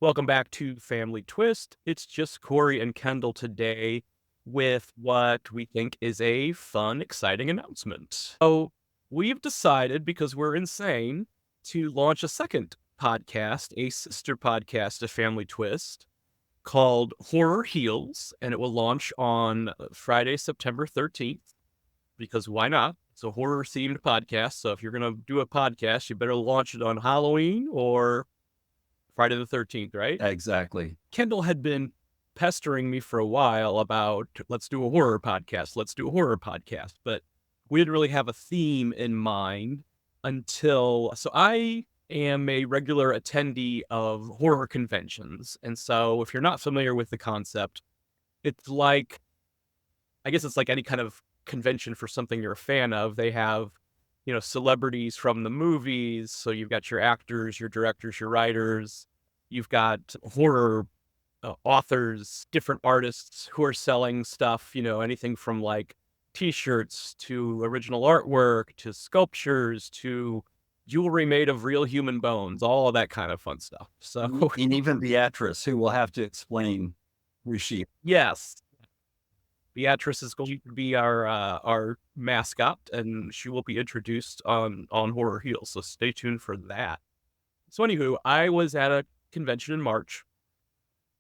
Welcome back to Family Twist. It's just Corey and Kendall today with what we think is a fun, exciting announcement. So, we've decided, because we're insane, to launch a second podcast, a sister podcast to Family Twist called Horror Heals, and it will launch on Friday, September 13th, because why not? It's a horror themed podcast. So, if you're going to do a podcast, you better launch it on Halloween or Friday the 13th, right? Exactly. Kendall had been pestering me for a while about let's do a horror podcast, let's do a horror podcast, but we didn't really have a theme in mind so I am a regular attendee of horror conventions. And so if you're not familiar with the concept, it's like, I guess it's like any kind of convention for something you're a fan of. They have, celebrities from the movies. So you've got your actors, your directors, your writers. You've got horror authors, different artists who are selling stuff, anything from like t-shirts to original artwork to sculptures to jewelry made of real human bones, all of that kind of fun stuff. So, And even Beatrice, who will have to explain who she. yes, Beatrice is going to be our mascot, and she will be introduced on Horror Heels. So stay tuned for that. So, anywho, I was at a convention in March,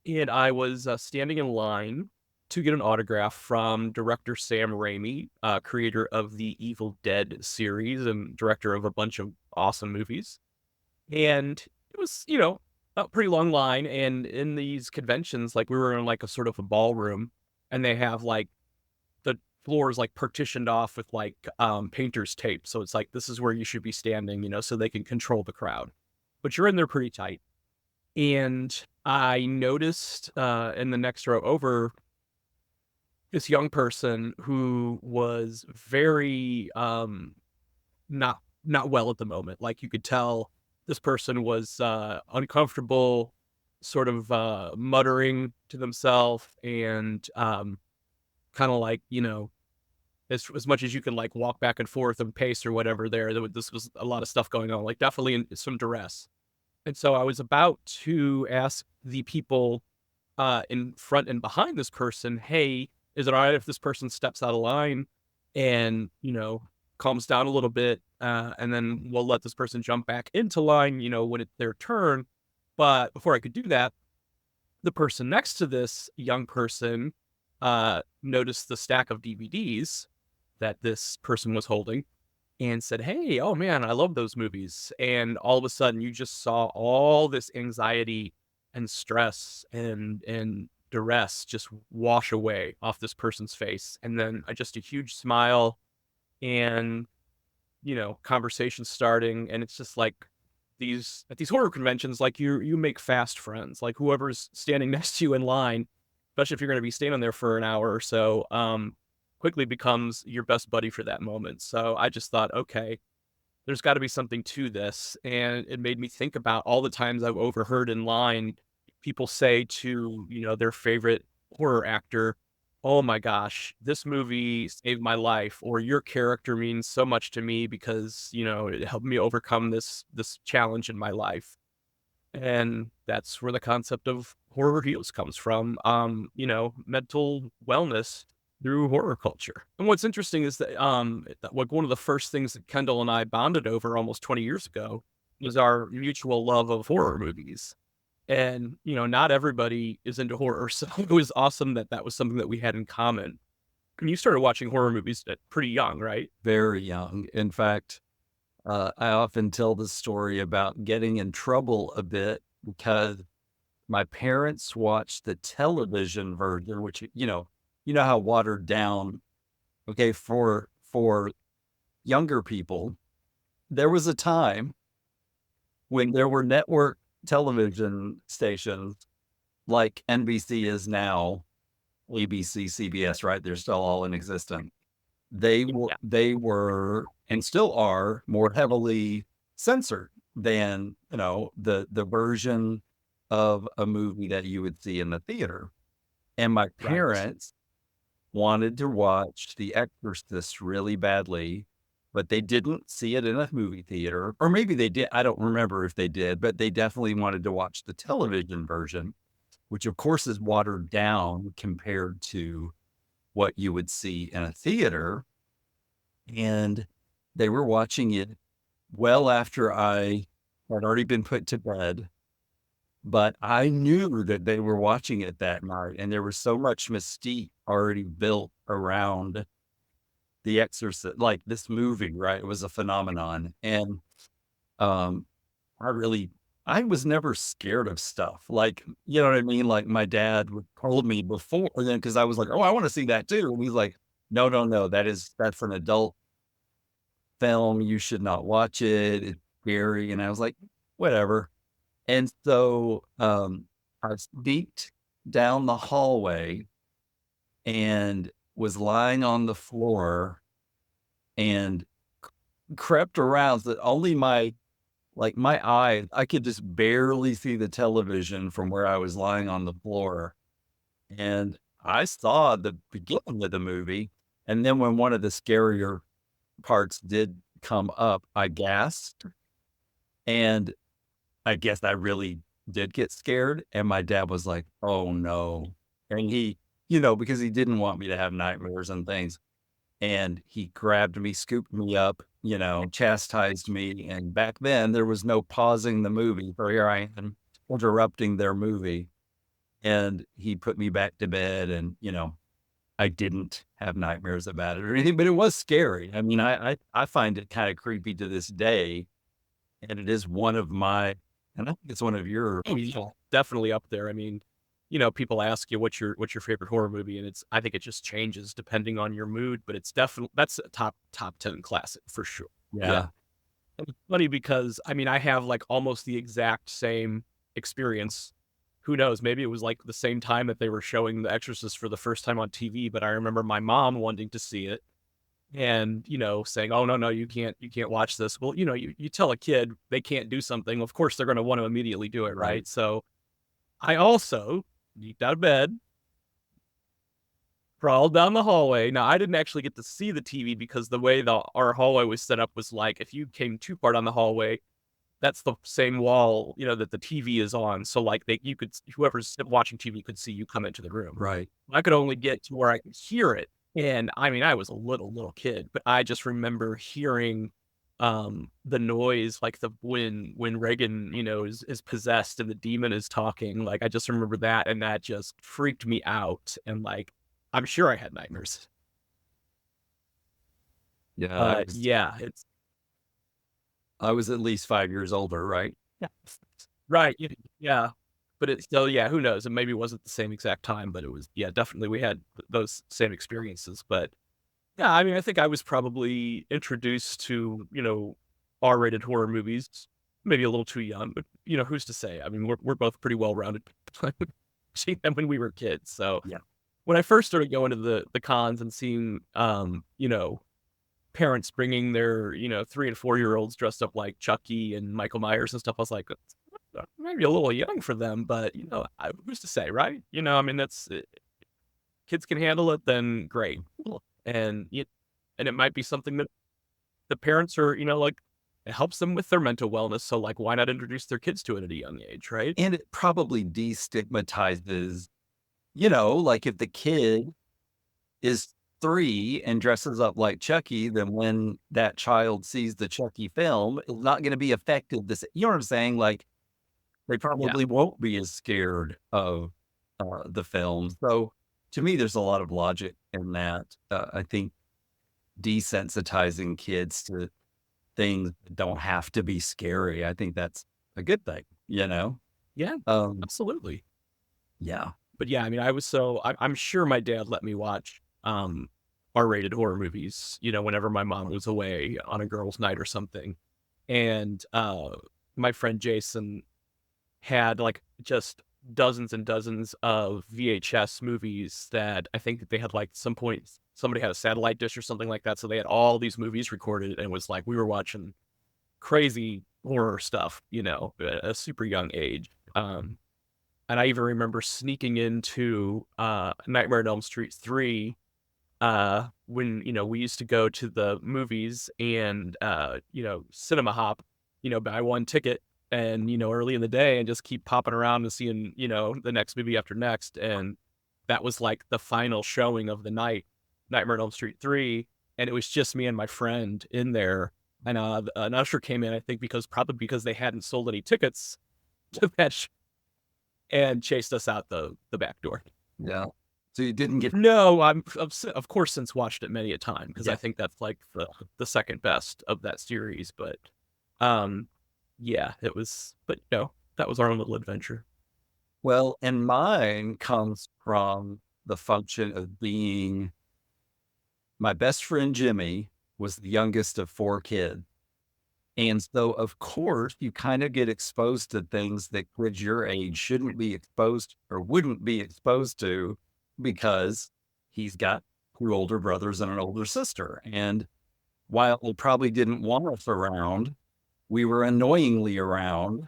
and I was standing in line to get an autograph from director Sam Raimi, creator of the Evil Dead series and director of a bunch of awesome movies. And it was, a pretty long line. And in these conventions, like we were in like a sort of a ballroom, and they have like the floors like partitioned off with like painter's tape. So it's like, this is where you should be standing, so they can control the crowd. But you're in there pretty tight. And I noticed in the next row over this young person who was very not well at the moment. Like you could tell this person was uncomfortable, sort of muttering to themselves, and kind of like, as much as you can like walk back and forth and pace or whatever this was a lot of stuff going on, like definitely in some duress. And so I was about to ask the people in front and behind this person, hey, is it all right if this person steps out of line and, calms down a little bit? And then we'll let this person jump back into line, when it's their turn. But before I could do that, the person next to this young person noticed the stack of DVDs that this person was holding and said, hey, oh man, I love those movies. And all of a sudden, you just saw all this anxiety and stress and duress just wash away off this person's face. And then just a huge smile and, conversation starting. And it's just like at these horror conventions, like you make fast friends, like whoever's standing next to you in line, especially if you're going to be standing there for an hour or so, quickly becomes your best buddy for that moment. So I just thought, okay, there's got to be something to this. And it made me think about all the times I've overheard in line people say to, their favorite horror actor, oh my gosh, this movie saved my life, or your character means so much to me because, it helped me overcome this challenge in my life. And that's where the concept of horror heals comes from. Mental wellness through horror culture. And what's interesting is that like one of the first things that Kendall and I bonded over almost 20 years ago was our mutual love of horror movies. And, not everybody is into horror. So it was awesome that that was something that we had in common. And you started watching horror movies at pretty young, right? Very young. In fact, I often tell the story about getting in trouble a bit because my parents watched the television version, which, you know how watered down. Okay, for younger people, there was a time when there were network television stations like NBC is now, ABC, CBS, right? They're still all in existence. Yeah. They were and still are more heavily censored than, the version of a movie that you would see in the theater. And my Right. parents wanted to watch The Exorcist really badly, but they didn't see it in a movie theater, or maybe they did. I don't remember if they did, but they definitely wanted to watch the television version, which of course is watered down compared to what you would see in a theater. And they were watching it well after I had already been put to bed. But I knew that they were watching it that night, and there was so much mystique already built around The Exorcist, like this movie, right? It was a phenomenon. And um, I really, I was never scared of stuff. Like, you know what I mean? Like my dad would told me before then, because I was like, oh, I want to see that too. And he's like, no, no, no, that's an adult film. You should not watch it. It's scary. And I was like, whatever. And so I sneaked down the hallway and was lying on the floor and crept around so that only my eye, I could just barely see the television from where I was lying on the floor. And I saw the beginning of the movie. And then when one of the scarier parts did come up, I gasped. And I guess I really did get scared. And my dad was like, oh no. And he, because he didn't want me to have nightmares and things. And he grabbed me, scooped me up, chastised me. And back then there was no pausing the movie. So here I am interrupting their movie. And he put me back to bed and, I didn't have nightmares about it or anything, but it was scary. I mean, I find it kind of creepy to this day. And it is one of my, and I think it's one of your, Oh, yeah, definitely up there. I mean, people ask you what's your favorite horror movie, and I think it just changes depending on your mood, but it's definitely that's a top 10 classic for sure. Yeah. yeah, And it's funny because I mean I have like almost the exact same experience. Who knows? Maybe it was like the same time that they were showing The Exorcist for the first time on TV, but I remember my mom wanting to see it and saying, oh no, no, you can't watch this. Well, you tell a kid they can't do something, of course they're going to want to immediately do it, right. right? So I also leaped out of bed, crawled down the hallway. Now I didn't actually get to see the TV because the way our hallway was set up was like if you came too far down the hallway, that's the same wall that the TV is on. So like you could whoever's watching TV could see you come into the room. Right. I could only get to where I could hear it. And I mean, I was a little kid, but I just remember hearing the noise like the when Reagan, is possessed and the demon is talking. Like I just remember that and that just freaked me out. And like I'm sure I had nightmares. Yeah. Yeah, it's I was at least 5 years older. Right. yeah. Right. Yeah. But it's still, yeah, who knows? It maybe wasn't the same exact time, but it was, yeah, definitely we had those same experiences. But yeah, I mean, I think I was probably introduced to, R-rated horror movies, maybe a little too young, but who's to say? I mean, we're both pretty well-rounded seeing them when we were kids. So Yeah. when I first started going to the cons and seeing, parents bringing their, 3 and 4 year olds dressed up like Chucky and Michael Myers and stuff, I was like, maybe a little young for them, but who's to say, right? I mean, that's kids can handle it, then great. And and it might be something that the parents are, like it helps them with their mental wellness. So like, why not introduce their kids to it at a young age, right? And it probably destigmatizes, like if the kid is 3 and dresses up like Chucky, then when that child sees the Chucky film, it's not going to be affected. You know what I'm saying? Like they Yeah, probably won't be as scared of the film. So to me, there's a lot of logic in that. I think desensitizing kids to things that don't have to be scary. I think that's a good thing. yeah, Um, absolutely. yeah, But yeah, I mean, I'm sure my dad let me watch R-rated horror movies, whenever my mom was away on a girls' night or something. And my friend Jason had like just dozens and dozens of VHS movies that I think that they had like some point somebody had a satellite dish or something like that. So they had all these movies recorded and it was like we were watching crazy horror stuff, at a super young age. And I even remember sneaking into Nightmare on Elm Street 3 when, we used to go to the movies and, cinema hop, buy one ticket and, early in the day and just keep popping around and seeing, the next movie after next. And that was like the final showing of the night, Nightmare on Elm Street 3. And it was just me and my friend in there. And an usher came in, I think, probably because they hadn't sold any tickets to that and chased us out the back door. Yeah. So you didn't get, No, of course since watched it many a time because I yeah. think that's like the second best of that series. But um, yeah, it was. But no, that was our own little adventure. Well, and mine comes from the function of being my best friend Jimmy was the youngest of 4 kids. And so, of course, you kind of get exposed to things that kids your age shouldn't be exposed or wouldn't be exposed to because he's got 2 older brothers and an older sister. And while they probably didn't want us around, we were annoyingly around.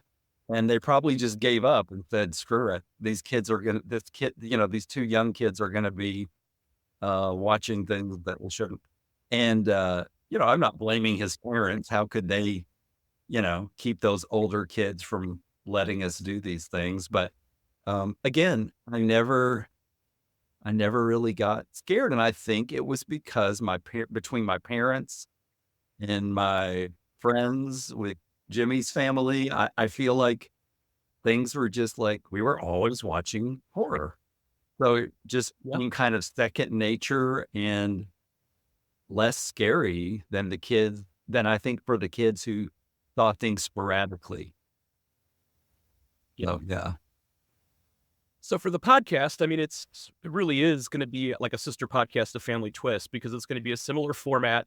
And they probably just gave up and said, screw it. These kids are going to, this kid, these 2 young kids are going to be watching things that we shouldn't. And, I'm not blaming his parents. How could they, keep those older kids from letting us do these things? But again, I never really got scared. And I think it was because between my parents and my friends with Jimmy's family, I feel like things were just like we were always watching horror. So it just Yeah, became kind of second nature and less scary than I think for the kids who saw things sporadically. yeah. So yeah. So for the podcast, I mean, it really is going to be like a sister podcast of Family Twist because it's going to be a similar format,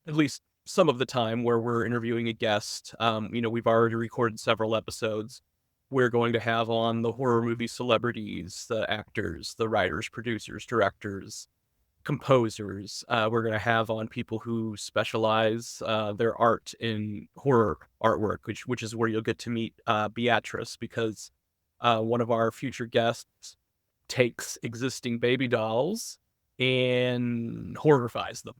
at least some of the time, where we're interviewing a guest. We've already recorded several episodes. We're going to have on the horror movie celebrities, the actors, the writers, producers, directors, composers. We're going to have on people who specialize their art in horror artwork, which is where you'll get to meet Beatrice, because one of our future guests takes existing baby dolls and horrifies them,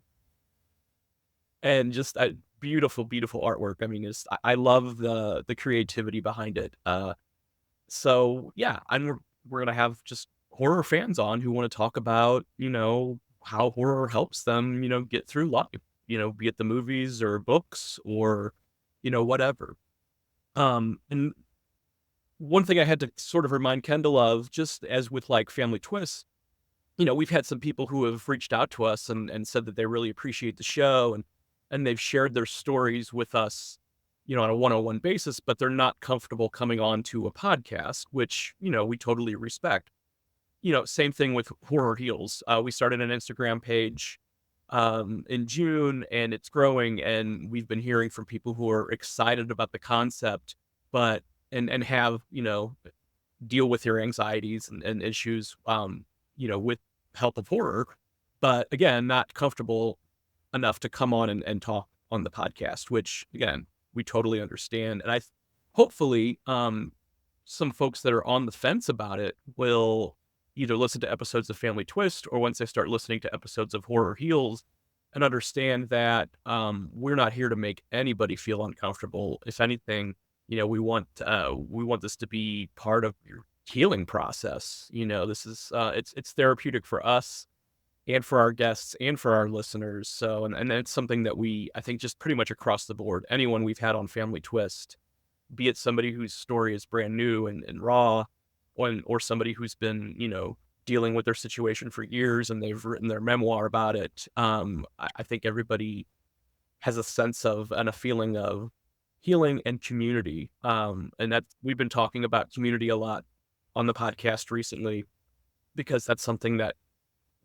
and just beautiful, beautiful artwork. I mean, I love the creativity behind it. So yeah, we're gonna have just horror fans on who want to talk about how horror helps them get through life, be it the movies or books or whatever. And one thing I had to sort of remind Kendall of, just as with like Family Twists, we've had some people who have reached out to us and said that they really appreciate the show and they've shared their stories with us, on a one-on-one basis, but they're not comfortable coming on to a podcast, which, we totally respect. Same thing with Horror Heals. We started an Instagram page in June and it's growing, and we've been hearing from people who are excited about the concept, but and have, deal with their anxieties and issues, with help of horror, but again, not comfortable enough to come on and talk on the podcast, which again, we totally understand. And hopefully, some folks that are on the fence about it will either listen to episodes of Family Twist or once they start listening to episodes of Horror Heals and understand that we're not here to make anybody feel uncomfortable. If anything, we want this to be part of your healing process. This is it's therapeutic for us and for our guests and for our listeners. So, and it's something that I think just pretty much across the board, anyone we've had on Family Twist, be it somebody whose story is brand new and raw, or somebody who's been, dealing with their situation for years and they've written their memoir about it. I think everybody has a sense of and a feeling of healing and community. And that we've been talking about community a lot on the podcast recently, because that's something that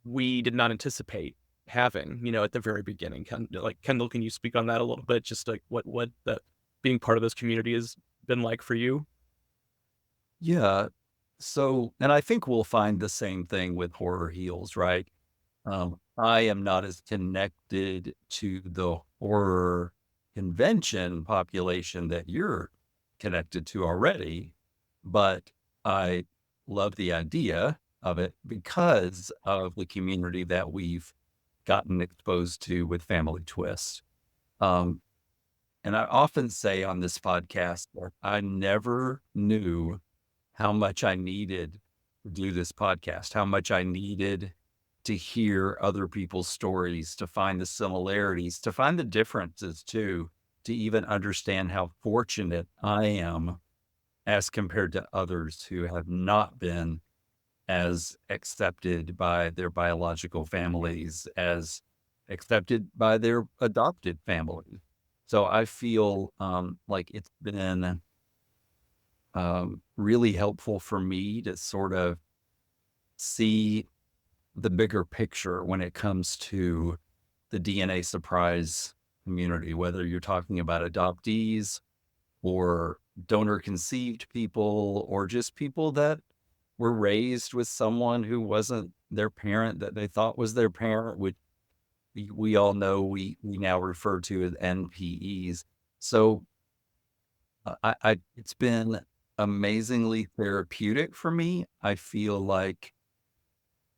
we did not anticipate having, at the very beginning. Kendall, can you speak on that a little bit? Just like what the being part of this community has been like for you? Yeah. So, and I think we'll find the same thing with Horror Heals, right? I am not as connected to the horror convention population that you're connected to already, but I love the idea. of it because of the community that we've gotten exposed to with Family Twist. Um, and I often say on this podcast that I never knew how much I needed to do this podcast, how much I needed to hear other people's stories, to find the similarities, to find the differences too, to even understand how fortunate I am as compared to others who have not been as accepted by their biological families, as accepted by their adopted family. So I feel like it's been really helpful for me to sort of see the bigger picture when it comes to the DNA surprise community, whether you're talking about adoptees or donor conceived people or just people that were raised with someone who wasn't their parent that they thought was their parent, which we all know we now refer to as NPEs. So it's been amazingly therapeutic for me. I feel like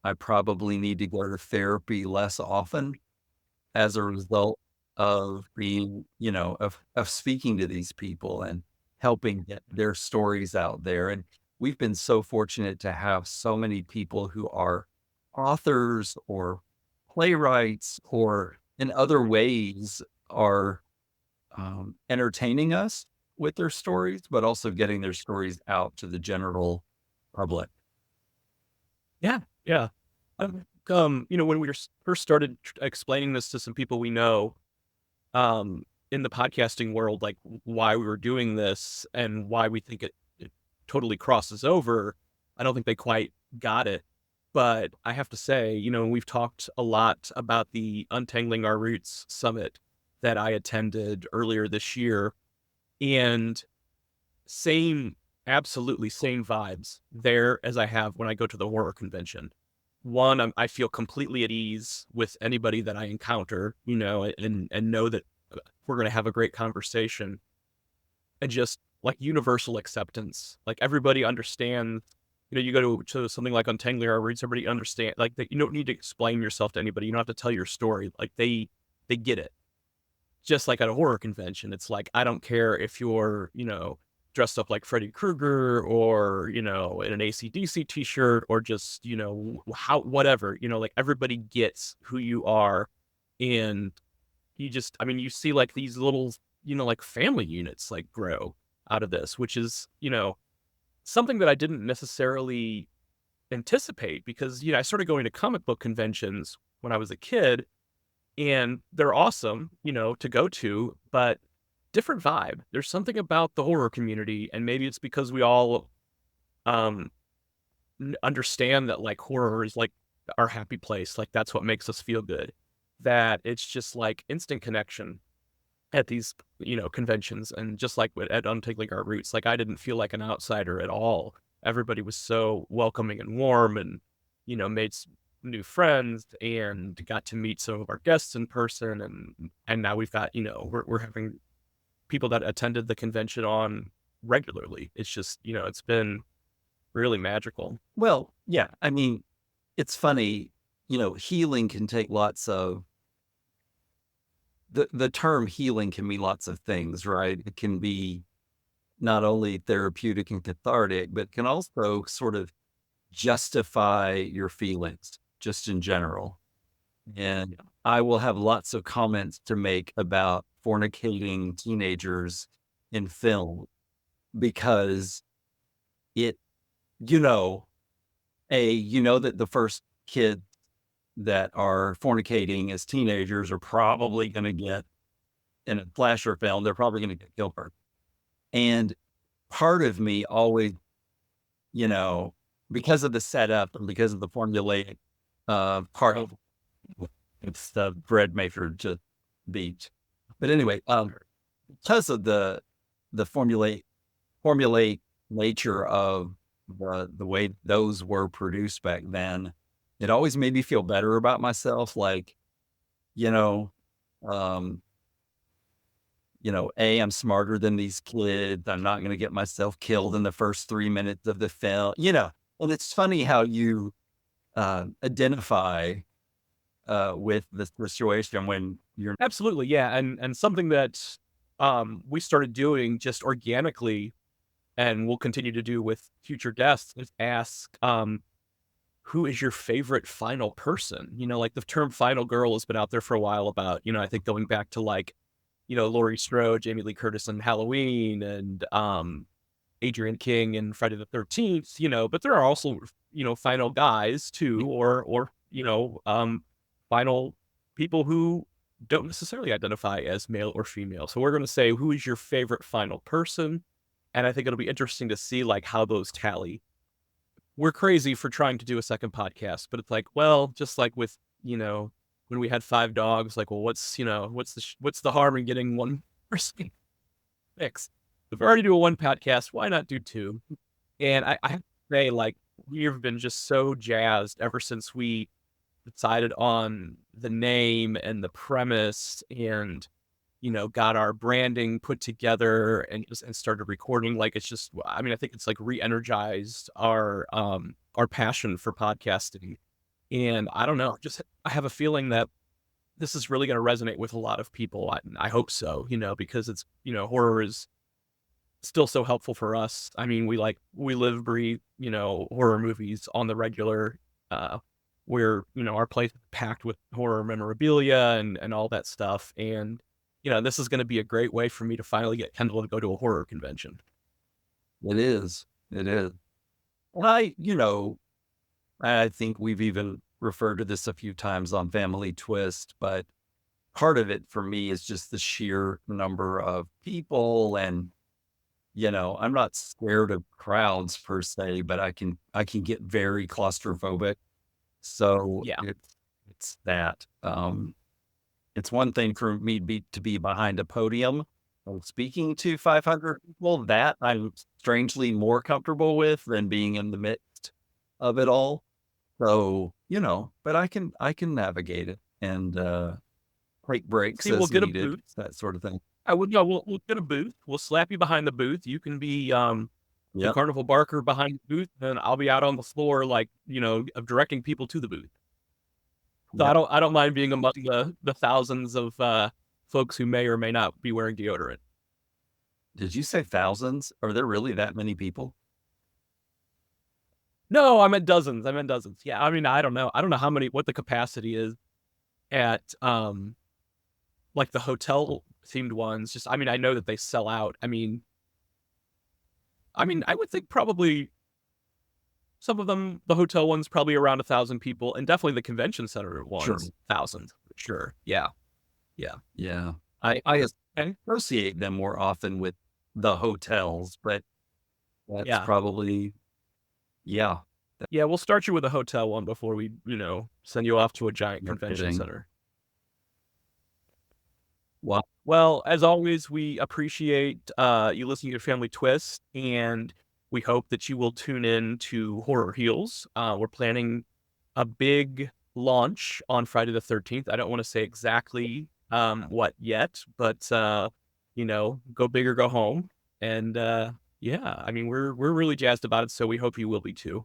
I probably need to go to therapy less often as a result of being, of speaking to these people and helping get their stories out there. And we've been so fortunate to have so many people who are authors or playwrights or in other ways are entertaining us with their stories, but also getting their stories out to the general public. Yeah, yeah. When we first started explaining this to some people we know, in the podcasting world, like why we were doing this and why we think it totally crosses over, I don't think they quite got it. But I have to say, we've talked a lot about the Untangling Our Roots summit that I attended earlier this year, and same, absolutely same vibes there as I have when I go to the horror convention. One, I feel completely at ease with anybody that I encounter, and know that we're going to have a great conversation, and just like universal acceptance. Like everybody understands, you go to something like Untangling Our Roots, everybody understand, like that you don't need to explain yourself to anybody. You don't have to tell your story. Like they get it. Just like at a horror convention, it's like, I don't care if you're, dressed up like Freddy Krueger or, in an AC/DC t-shirt or just, whatever, like everybody gets who you are. And you see like these little, like family units like grow out of this, which is, something that I didn't necessarily anticipate because, I started going to comic book conventions when I was a kid, and they're awesome, to go to, but different vibe. There's something about the horror community, and maybe it's because we all um understand that like horror is like our happy place, like that's what makes us feel good. That it's just like instant connection at these, conventions, and just like at Untangling Our Roots, like I didn't feel like an outsider at all. Everybody was so welcoming and warm, and made new friends and got to meet some of our guests in person, and now we've got, we're having people that attended the convention on regularly. It's just, it's been really magical. Well, yeah, I mean, it's funny, healing can take lots of the term healing can mean lots of things, right? It can be not only therapeutic and cathartic, but can also sort of justify your feelings just in general. And I will have lots of comments to make about fornicating teenagers in film because it, you know, that the first kids that are fornicating as teenagers are probably going to get in a slasher film, they're probably going to get killed first. And part of me always, you know, because of the setup and because of the formulaic part of it's the bread maker just beat. But anyway, because of the formulaic nature of the way those were produced back then, it always made me feel better about myself. Like, you know, um, I'm smarter than these kids. I'm not going to get myself killed in the first 3 minutes of the film. Well, it's funny how you identify with the situation when you're Absolutely, yeah, and something that we started doing just organically, and we'll continue to do with future guests is ask, who is your favorite final person? You know, like the term final girl has been out there for a while about, I think going back to like, Laurie Strode, Jamie Lee Curtis in Halloween, and Adrian King and Friday the 13th, but there are also, final guys too, or, final people who don't necessarily identify as male or female. So we're going to say, who is your favorite final person? And I think it'll be interesting to see like how those tally. We're crazy for trying to do a second podcast, but it's like, well, just like with, when we had five dogs, like, well, what's the harm in getting one person fixed? If we're already doing one podcast, why not do two? And I have to say, like, we've been just so jazzed ever since we decided on the name and the premise and, got our branding put together and started recording. Like, it's just, I mean, I think it's like re-energized our passion for podcasting. And I don't know, just, I have a feeling that this is really going to resonate with a lot of people. I hope so, because it's, horror is still so helpful for us. I mean, we live, breathe, horror movies on the regular. Where, our place is packed with horror memorabilia and all that stuff. And, this is going to be a great way for me to finally get Kendall to go to a horror convention. it is. It is. And I think we've even referred to this a few times on Family Twist, but part of it for me is just the sheer number of people. And I'm not scared of crowds per se, but I can get very claustrophobic. So Yeah. it's that. It's one thing for me to be behind a podium speaking to 500 people, that I'm strangely more comfortable with than being in the midst of it all. So, but I can navigate it and take breaks See, we'll as get a needed, booth. that sort of thing. I would, yeah, we'll get a booth. We'll slap you behind the booth. You can be, the Yep. carnival barker behind the booth, and I'll be out on the floor, like, of directing people to the booth. So Yep. I don't mind being among the thousands of folks who may or may not be wearing deodorant. Did you say thousands? Are there really that many people? No, I meant dozens. I meant dozens. Yeah, I mean, I don't know. I don't know what the capacity is at like the hotel themed ones. Just, I mean, I know that they sell out. I mean, I would think probably some of them, the hotel ones, probably around 1,000 people, and definitely the convention center Sure. ones, thousands. Sure. Yeah. Yeah. Yeah. I Okay. associate them more often with the hotels, but that's Yeah. probably, yeah, Yeah. We'll start you with a hotel one before we, send you off to a giant no convention kidding. center. Well, Well, as always, we appreciate you listening to Family Twist, and we hope that you will tune in to Horror Heals. We're planning a big launch on Friday the 13th. I don't want to say exactly what yet, but go big or go home. And yeah, I mean, we're really jazzed about it, so we hope you will be too.